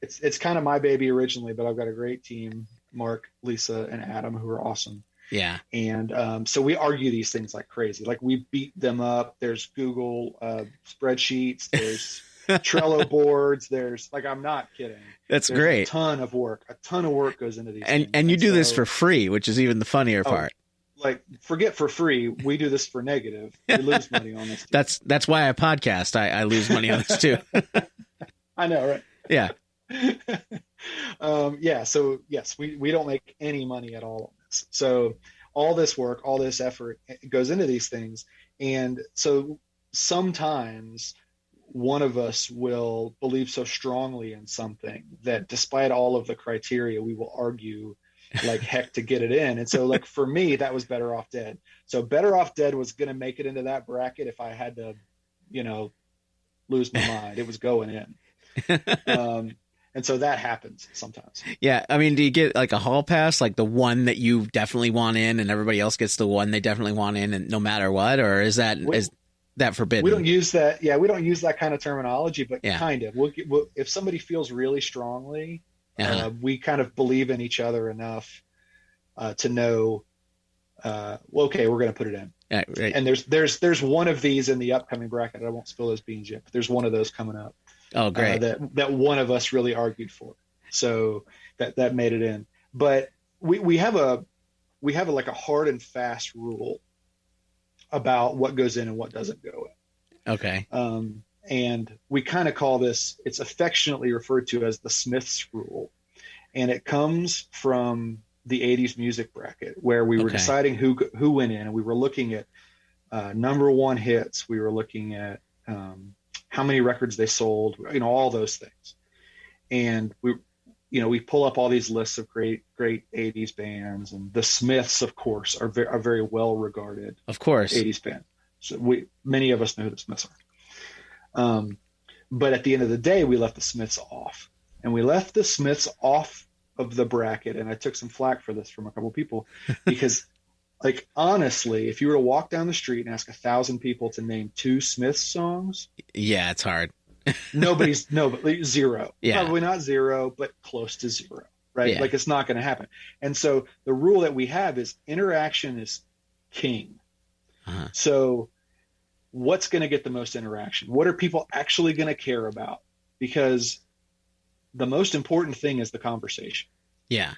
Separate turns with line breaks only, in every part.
it's kind of my baby originally, but I've got a great team, Mark, Lisa, and Adam, who are awesome.
Yeah.
And so we argue these things like crazy. Like we beat them up. There's Google spreadsheets. There's Trello boards. There's like, I'm not kidding.
That's
There's
great.
A ton of work goes into these things.
And you do this for free, which is even the funnier part.
Like, forget for free. We do this for negative. We lose money on this.
That's why I podcast. I lose money on this too.
I know, right?
Yeah.
Yeah. So yes, we don't make any money at all on this. So all this work, all this effort goes into these things. And so sometimes one of us will believe so strongly in something that despite all of the criteria, we will argue like heck to get it in. And so like for me, that was Better Off Dead. So Better Off Dead was going to make it into that bracket if I had to, lose my mind. It was going in. And so that happens sometimes.
Yeah. I mean, do you get like a hall pass, like the one that you definitely want in and everybody else gets the one they definitely want in and no matter what? Or is that forbidden?
We don't use that. Yeah. We don't use that kind of terminology, but
yeah.
Kind of. We'll, if somebody feels really strongly, we kind of believe in each other enough to know, okay, we're going to put it in.
Yeah, right.
And there's one of these in the upcoming bracket. I won't spill those beans yet, but there's one of those coming up.
Oh, great.
That one of us really argued for. So that made it in. But we have a like a hard and fast rule about what goes in and what doesn't go
in. Okay.
And we kind of call this, it's affectionately referred to as the Smiths rule. And it comes from the 80s music bracket where we were deciding who went in, and we were looking at number one hits. We were looking at how many records they sold, all those things. And we pull up all these lists of great 80s bands, and the Smiths, of course, are very well regarded.
Of course.
80s band. So many of us know who the Smiths are. But at the end of the day, we left the Smiths off, and we left the Smiths off of the bracket. And I took some flack for this from a couple of people because like, honestly, if you were to walk down the street and ask 1,000 people to name 2 Smiths songs.
Yeah, it's hard.
Zero.
Yeah.
Probably not zero, but close to zero, right?
Yeah.
Like it's not going to happen. And so the rule that we have is interaction is king.
Uh-huh.
So what's going to get the most interaction? What are people actually going to care about? Because the most important thing is the conversation.
Yeah.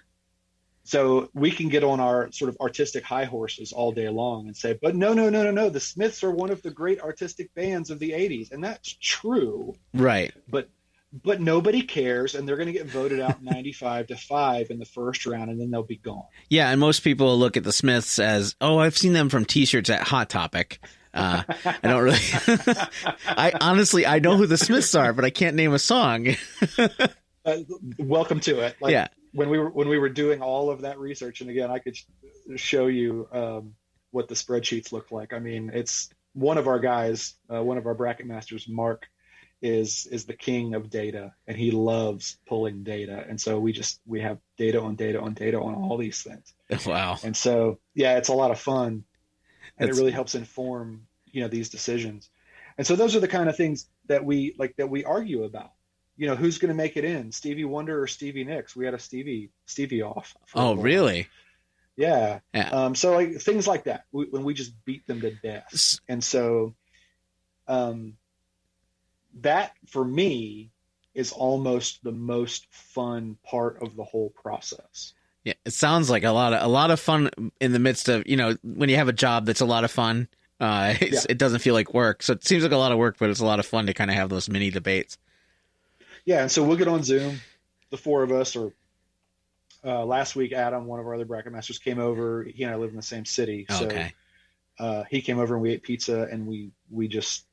So we can get on our sort of artistic high horses all day long and say, but no. The Smiths are one of the great artistic bands of the 80s. And that's true.
Right.
But nobody cares, and they're going to get voted out 95-5 in the first round, and then they'll be gone.
Yeah, and most people look at the Smiths as, I've seen them from T-shirts at Hot Topic. I don't really. I know who the Smiths are, but I can't name a song.
Welcome to it.
Yeah.
When we were doing all of that research, and again, I could show you what the spreadsheets look like. I mean, it's one of our guys, one of our bracket masters, Mark, is the king of data, and he loves pulling data. And so we have data on data on data on all these things.
Wow.
And so, yeah, it's a lot of fun, and it really helps inform, these decisions. And so those are the kind of things that we argue about. Who's going to make it in, Stevie Wonder or Stevie Nicks? We had a Stevie off.
Oh, really?
Yeah.
Yeah.
So like things like that, when we just beat them to death. And so, that for me is almost the most fun part of the whole process.
Yeah, it sounds like a lot of fun in the midst of, when you have a job that's a lot of fun. It doesn't feel like work, so it seems like a lot of work, but it's a lot of fun to kind of have those mini debates.
Yeah, and so we'll get on Zoom, the four of us, or last week Adam, one of our other bracket masters, came over. He and I live in the same city, so he came over and we ate pizza, and we just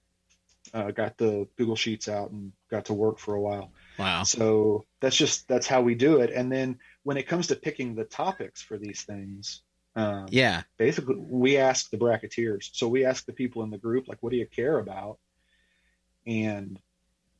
got the Google Sheets out and got to work for a while.
Wow.
So that's how we do it. And then when it comes to picking the topics for these things, basically we ask the bracketeers. So we ask the people in the group, like, what do you care about? And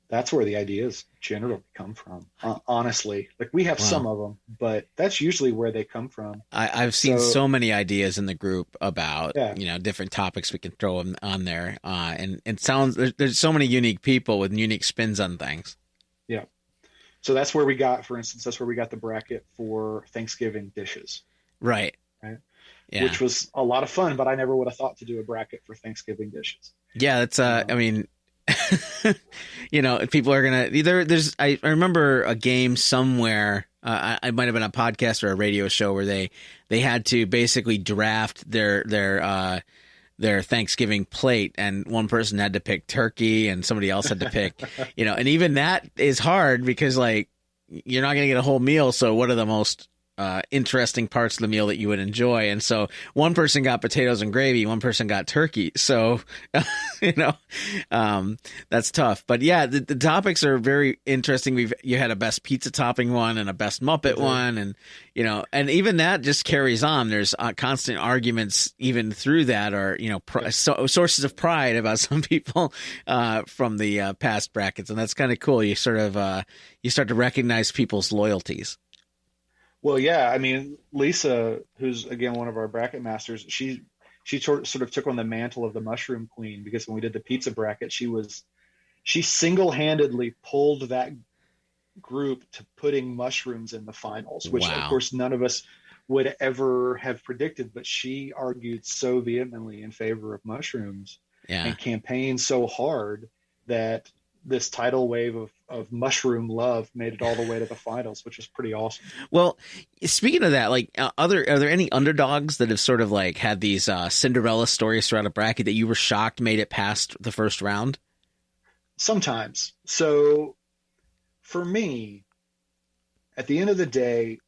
that's where the ideas generally come from. Honestly, like we have some of them, but that's usually where they come from.
I've seen so many ideas in the group about, different topics we can throw on there. And it sounds, there's so many unique people with unique spins on things.
Yeah. So that's where we got, for instance, that's where we got the bracket for Thanksgiving dishes.
Right.
Right.
Yeah.
Which was a lot of fun, but I never would have thought to do a bracket for Thanksgiving dishes.
Yeah, that's I mean, people are gonna either. I remember a game somewhere. I might have been a podcast or a radio show where they had to basically draft their Thanksgiving plate, and one person had to pick turkey, and somebody else had to pick, and even that is hard because like you're not gonna get a whole meal. So what are the most interesting parts of the meal that you would enjoy? And so one person got potatoes and gravy, one person got turkey. So, that's tough. But yeah, the topics are very interesting. You had a best pizza topping one and a best Muppet one. And, and even that just carries on. There's constant arguments even through that, or, sources of pride about some people, from the past brackets. And that's kind of cool. You sort of, you start to recognize people's loyalties.
Well, yeah, I mean, Lisa, who's again one of our bracket masters, she sort of took on the mantle of the mushroom queen, because when we did the pizza bracket, she single-handedly pulled that group to putting mushrooms in the finals, which of course none of us would ever have predicted, but she argued so vehemently in favor of mushrooms and campaigned so hard that this tidal wave of mushroom love made it all the way to the finals, which is pretty awesome.
Well, speaking of that, like, are there any underdogs that have sort of like had these Cinderella stories throughout a bracket that you were shocked made it past the first round?
Sometimes. So for me, at the end of the day,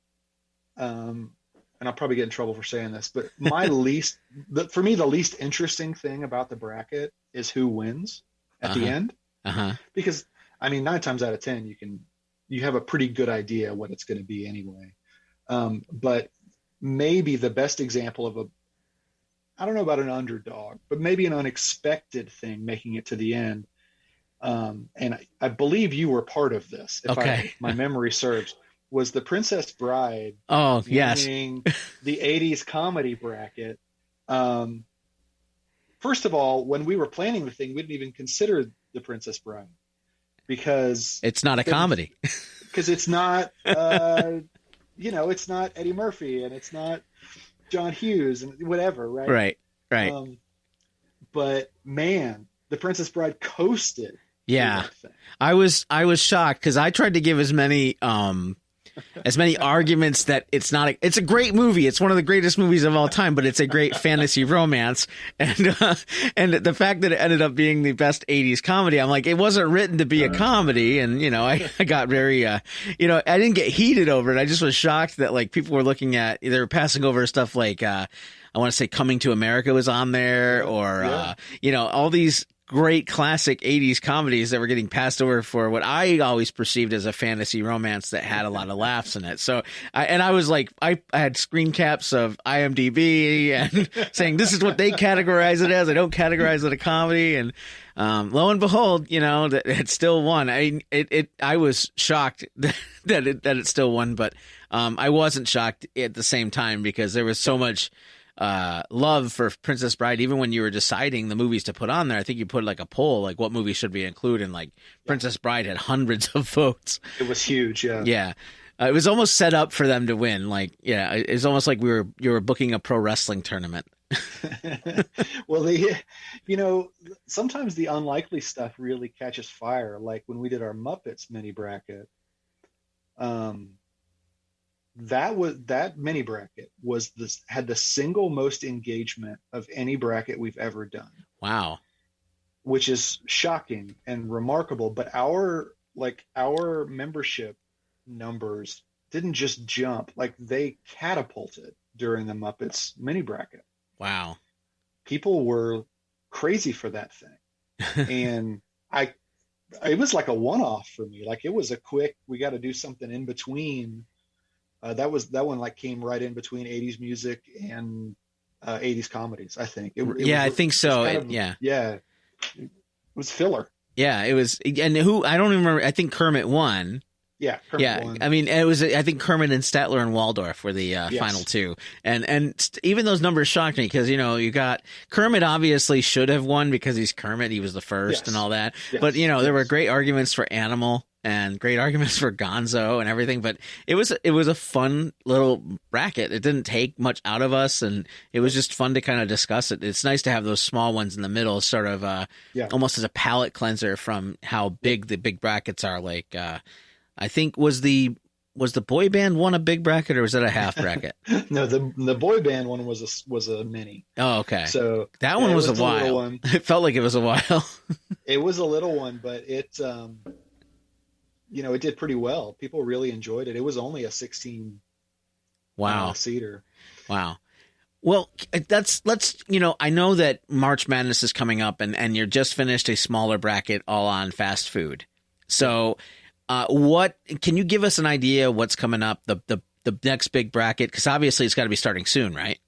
and I'll probably get in trouble for saying this, but for me, the least interesting thing about the bracket is who wins at the end. Because I mean, 9 times out of 10, you have a pretty good idea what it's going to be anyway. But maybe the best example of I don't know about an underdog, but maybe an unexpected thing making it to the end. And I believe you were part of this, if my memory serves, was the Princess Bride.
Oh, yes.
The 80s comedy bracket. First of all, when we were planning the thing, we didn't even consider the Princess Bride because
it's not a comedy.
Because it's not, it's not Eddie Murphy and it's not John Hughes and whatever, right?
Right.
But man, the Princess Bride coasted.
Yeah, I was shocked because I tried to give as many arguments that it's not. It's a great movie. It's one of the greatest movies of all time, but it's a great fantasy romance. And the fact that it ended up being the best 80s comedy, I'm like, it wasn't written to be a comedy. And, I got very, I didn't get heated over it. I just was shocked that like people were looking at, they were passing over stuff like, I want to say Coming to America was on there, or, all these great classic 80s comedies that were getting passed over for what I always perceived as a fantasy romance that had a lot of laughs in it. So I was like, I had screen caps of IMDb and saying this is what they categorize it as. I don't categorize it a comedy. And lo and behold, that it still won. I was shocked that it still won, but I wasn't shocked at the same time because there was so much love for Princess Bride. Even when you were deciding the movies to put on there, I think you put like a poll, like what movie should we include, and like Princess Bride had hundreds of votes.
It was huge.
Yeah. It was almost set up for them to win. Like, it was almost like you were booking a pro wrestling tournament.
Well, sometimes the unlikely stuff really catches fire. Like when we did our Muppets mini bracket, that mini bracket had the single most engagement of any bracket we've ever done.
Wow.
Which is shocking and remarkable. But our membership numbers didn't just jump, like they catapulted during the Muppets mini bracket.
Wow. People
were crazy for that thing. And it was like a one-off for me. Like it was a quick, we got to do something in between. That one like came right in between 80s music and 80s comedies, I think.
I think so.
It was filler.
Yeah, it was. And I don't even remember. I think Kermit won.
Yeah, Kermit won.
I mean, it was. I think Kermit and Statler and Waldorf were the final two, and even those numbers shocked me because you got Kermit obviously should have won because he's Kermit. He was the first and all that. Yes. But there were great arguments for Animal. and great arguments for Gonzo and everything. But it was a fun little bracket. It didn't take much out of us, and it was just fun to kind of discuss it. It's nice to have those small ones in the middle, sort of almost as a palate cleanser from how big the big brackets are. Like I think was the boy band one a big bracket, or was it a half bracket?
No, the boy band one was a mini.
Oh, okay.
So
that one was a while. One. It felt like it was a while.
It was a little one, but it it did pretty well. People really enjoyed it. It was only a 16 seater.
Wow. Well, let's I know that March Madness is coming up, and you're just finished a smaller bracket all on fast food. So what can you give us an idea what's coming up, the next big bracket? Because obviously it's got to be starting soon, right?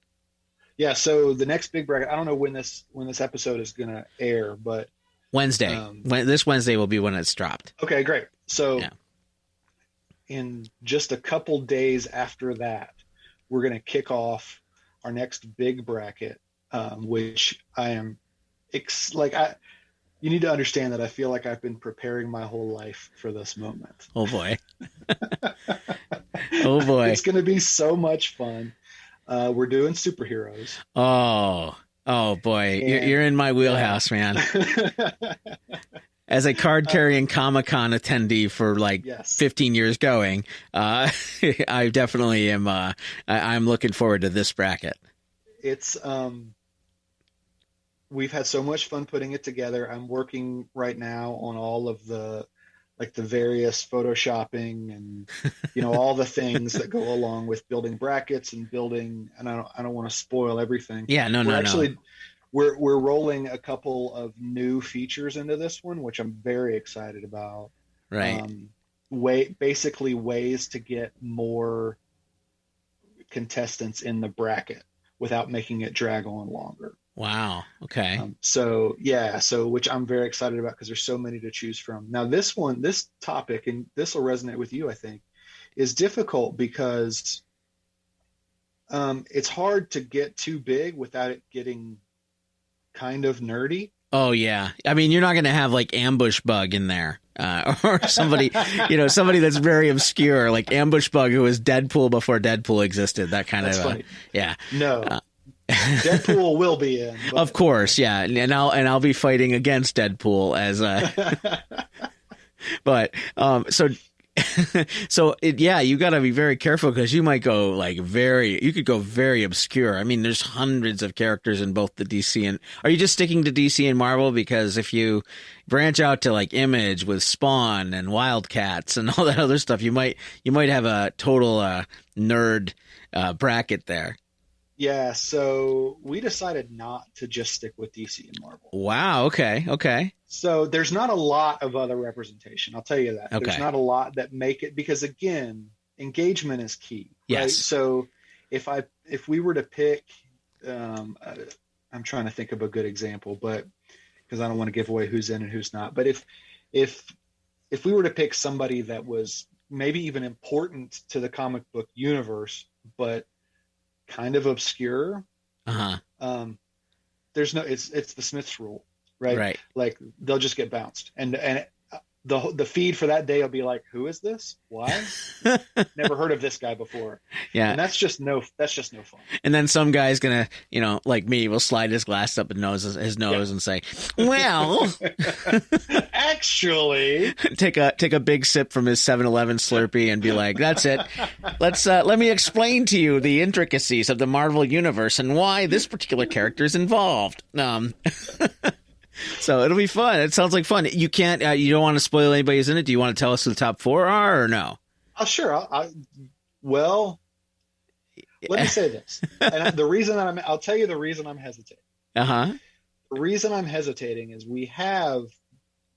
Yeah. So the next big bracket, I don't know when this episode is going to air, but
Wednesday. This Wednesday will be when it's dropped.
Okay, great. So in just a couple days after that, we're going to kick off our next big bracket, which I am you need to understand that I feel like I've been preparing my whole life for this moment.
Oh boy. Oh boy.
It's going to be so much fun. We're doing superheroes.
Oh boy. You're in my wheelhouse, man. As a card-carrying Comic-Con attendee for 15 years going, I definitely am. I'm looking forward to this bracket.
It's we've had so much fun putting it together. I'm working right now on all of the various photoshopping and all the things that go along with building brackets and building. And I don't want to spoil everything.
Yeah, no.
We're rolling a couple of new features into this one, which I'm very excited about.
Right.
Basically ways to get more contestants in the bracket without making it drag on longer.
Wow. Okay.
So which I'm very excited about because there's so many to choose from. Now this topic, and this will resonate with you, I think, is difficult because it's hard to get too big without it getting kind of nerdy.
Oh yeah. I mean, you're not going to have Ambush Bug in there, or somebody, somebody that's very obscure, like Ambush Bug, who was Deadpool before Deadpool existed. That kind
that's
of,
funny.
Yeah.
No. Deadpool will be in. But...
Of course, yeah, and I'll be fighting against Deadpool as but you got to be very careful because you might go you could go very obscure. I mean, there's hundreds of characters in both the DC and are you just sticking to DC and Marvel? Because if you branch out to Image with Spawn and Wildcats and all that other stuff, you might have a total nerd bracket there.
Yeah, so we decided not to just stick with DC and Marvel.
Wow, okay.
So there's not a lot of other representation, I'll tell you that.
Okay.
There's not a lot that make it, because again, engagement is key. Right?
Yes. So
if we were to pick, I'm trying to think of a good example, but because I don't want to give away who's in and who's not. But if we were to pick somebody that was maybe even important to the comic book universe, but kind of obscure, there's no, it's the Smiths rule, right? Like they'll just get bounced, and the feed for that day will be like, who is this? Why? Never heard of this guy before.
Yeah,
and that's just no fun.
And then some guy's gonna, like me, will slide his glass up his nose and say, "Well,
actually,"
take a big sip from his 7-Eleven Slurpee and be like, "That's it. Let me explain to you the intricacies of the Marvel universe and why this particular character is involved." So it'll be fun. It sounds like fun. You can't. You don't want to spoil anybody who's in it. Do you want to tell us who the top 4 are, or no?
Oh, sure. Well, let me say this. And I'll tell you the reason I'm hesitating.
The
reason I'm hesitating is we have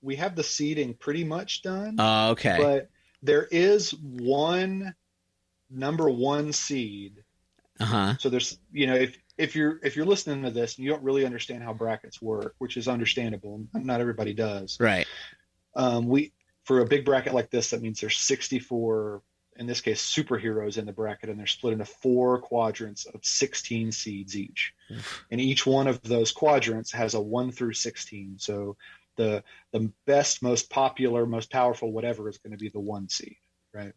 the seeding pretty much done.
Okay.
But there is one number 1 seed. So there's, if you're listening to this and you don't really understand how brackets work, which is understandable, not everybody does.
Right.
For a big bracket like this, that means there's 64, in this case, superheroes in the bracket, and they're split into 4 quadrants of 16 seeds each. And each one of those quadrants has a 1 through 16. So the best, most popular, most powerful, whatever is going to be the 1 seed, right?